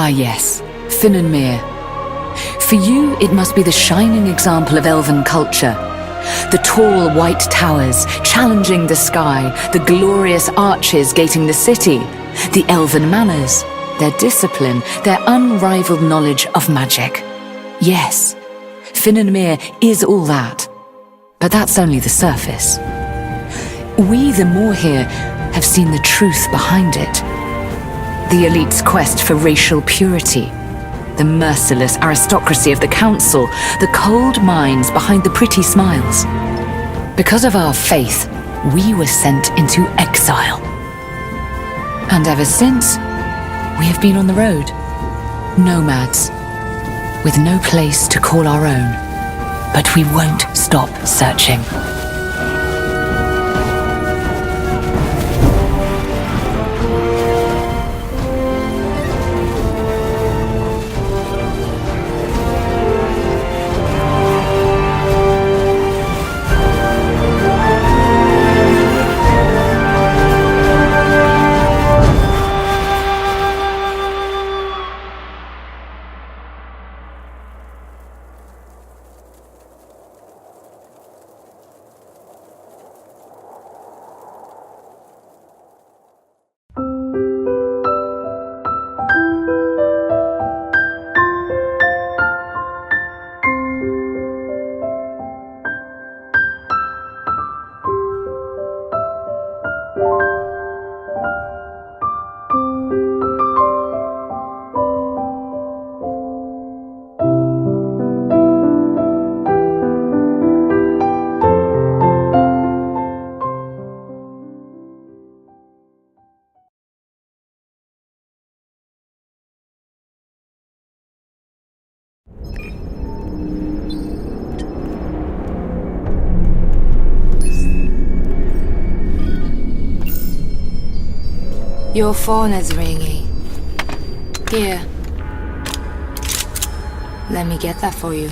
yes, Finnenmere. For you, it must be the shining example of elven culture. The tall white towers challenging the sky, the glorious arches gating the city, the elven manners, their discipline, their unrivaled knowledge of magic. Yes, Finnenmere is all that. But that's only the surface. We, the Moor here, have seen the truth behind it. The elite's quest for racial purity, the merciless aristocracy of the council, the cold minds behind the pretty smiles. Because of our faith, we were sent into exile. And ever since, we have been on the road, nomads, with no place to call our own. But we won't stop searching. Your phone is ringing. Here. Let me get that for you.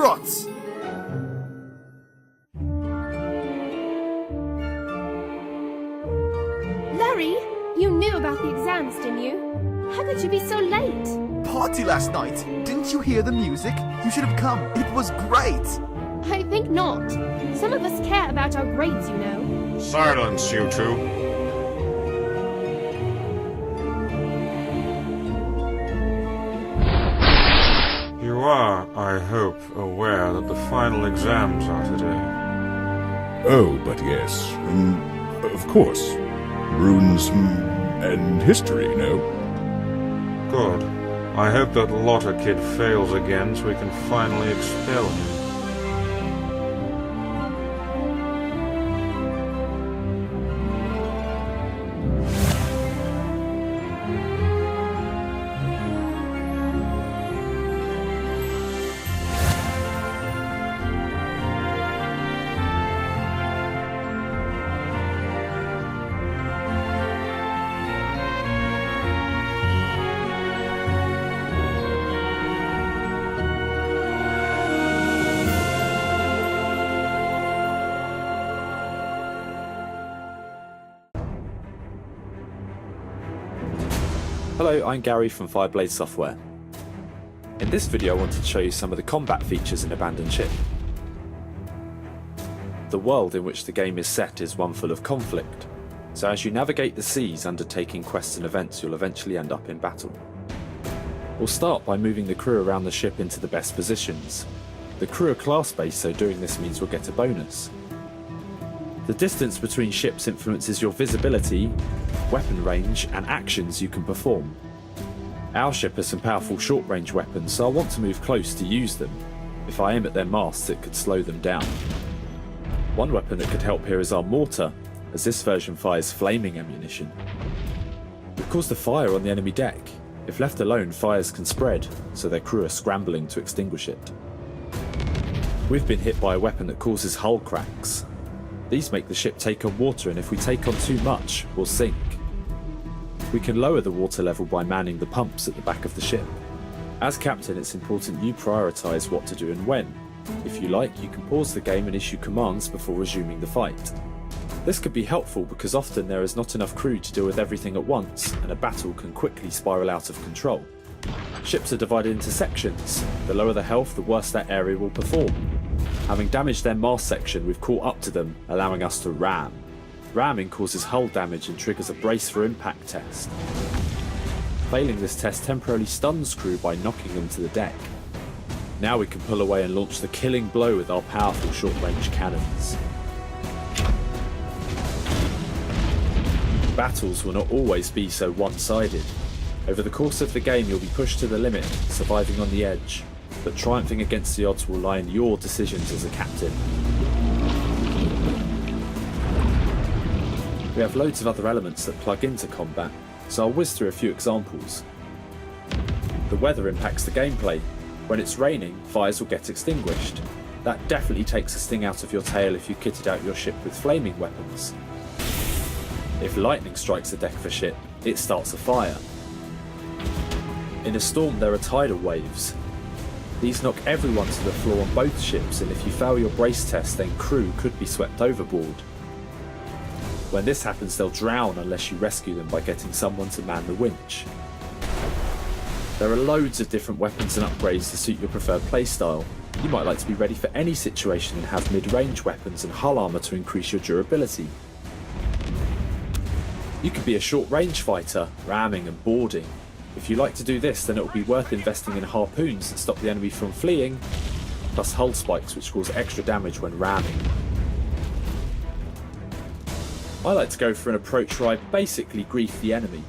Rot! Larry, you knew about the exams, didn't you? How could you be so late? Party last night. Didn't you hear the music? You should have come. It was great. I think not. Some of us care about our grades, you know. Silence, you two. You are, I hope, aware that the final exams are today. Oh, but yes. Of course. Runes and history, no? Good. I hope that Lotter kid fails again so we can finally expel him. Hello, I'm Gary from Fireblade Software. In this video I wanted to show you some of the combat features in Abandoned Ship. The world in which the game is set is one full of conflict, so as you navigate the seas undertaking quests and events you'll eventually end up in battle. We'll start by moving the crew around the ship into the best positions. The crew are class-based, so doing this means we'll get a bonus. The distance between ships influences your visibility, weapon range and actions you can perform. Our ship has some powerful short-range weapons, so I'll want to move close to use them. If I aim at their masts, it could slow them down. One weapon that could help here is our mortar, as this version fires flaming ammunition. It caused a fire on the enemy deck. If left alone, fires can spread, so their crew are scrambling to extinguish it. We've been hit by a weapon that causes hull cracks. These make the ship take on water, and if we take on too much, we'll sink. We can lower the water level by manning the pumps at the back of the ship. As captain, it's important you prioritise what to do and when. If you like, you can pause the game and issue commands before resuming the fight. This could be helpful because often there is not enough crew to deal with everything at once, and a battle can quickly spiral out of control. Ships are divided into sections. The lower the health, the worse that area will perform. Having damaged their mast section, we've caught up to them, allowing us to ram. Ramming causes hull damage and triggers a brace for impact test. Failing this test temporarily stuns crew by knocking them to the deck. Now we can pull away and launch the killing blow with our powerful short-range cannons. Battles will not always be so one-sided. Over the course of the game you'll be pushed to the limit, surviving on the edge, but triumphing against the odds will lie in your decisions as a captain. We have loads of other elements that plug into combat, so I'll whiz through a few examples. The weather impacts the gameplay. When it's raining, fires will get extinguished. That definitely takes the sting out of your tail if you kitted out your ship with flaming weapons. If lightning strikes the deck of a ship, it starts a fire. In a storm there are tidal waves. These knock everyone to the floor on both ships, and if you fail your brace test, then crew could be swept overboard. When this happens, they'll drown unless you rescue them by getting someone to man the winch. There are loads of different weapons and upgrades to suit your preferred playstyle. You might like to be ready for any situation and have mid-range weapons and hull armour to increase your durability. You could be a short-range fighter, ramming and boarding. If you like to do this, then it will be worth investing in harpoons that stop the enemy from fleeing, plus hull spikes which cause extra damage when ramming. I like to go for an approach where I basically grief the enemy.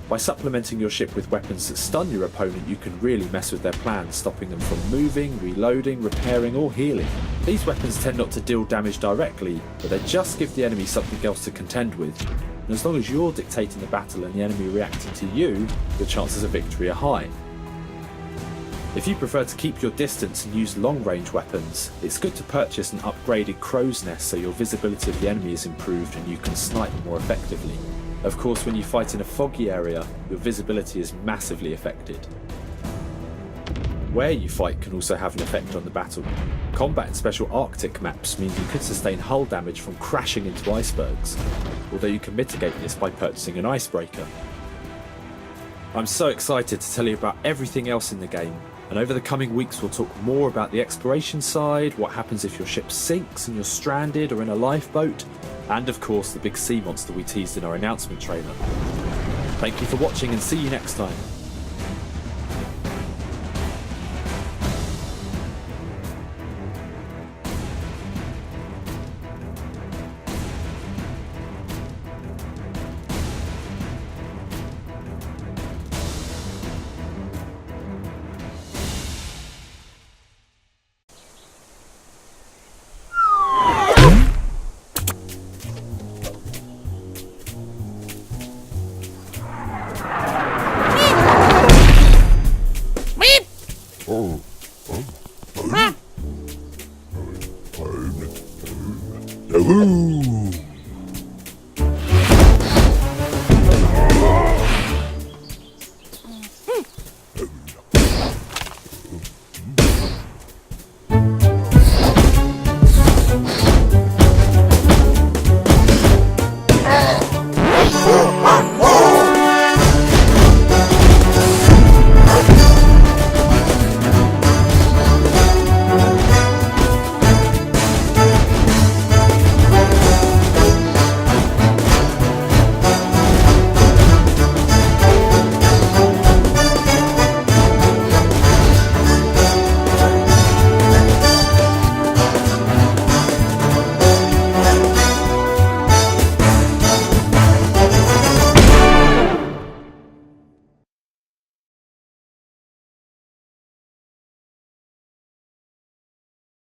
By supplementing your ship with weapons that stun your opponent, you can really mess with their plans, stopping them from moving, reloading, repairing or healing. These weapons tend not to deal damage directly, but they just give the enemy something else to contend with. And as long as you're dictating the battle and the enemy reacting to you, your chances of victory are high. If you prefer to keep your distance and use long-range weapons, it's good to purchase an upgraded crow's nest so your visibility of the enemy is improved and you can snipe more effectively. Of course, when you fight in a foggy area, your visibility is massively affected. Where you fight can also have an effect on the battle. Combat in special Arctic maps means you could sustain hull damage from crashing into icebergs, although you can mitigate this by purchasing an icebreaker. I'm so excited to tell you about everything else in the game, and over the coming weeks we'll talk more about the exploration side, what happens if your ship sinks and you're stranded or in a lifeboat, and of course the big sea monster we teased in our announcement trailer. Thank you for watching and see you next time. Ooh.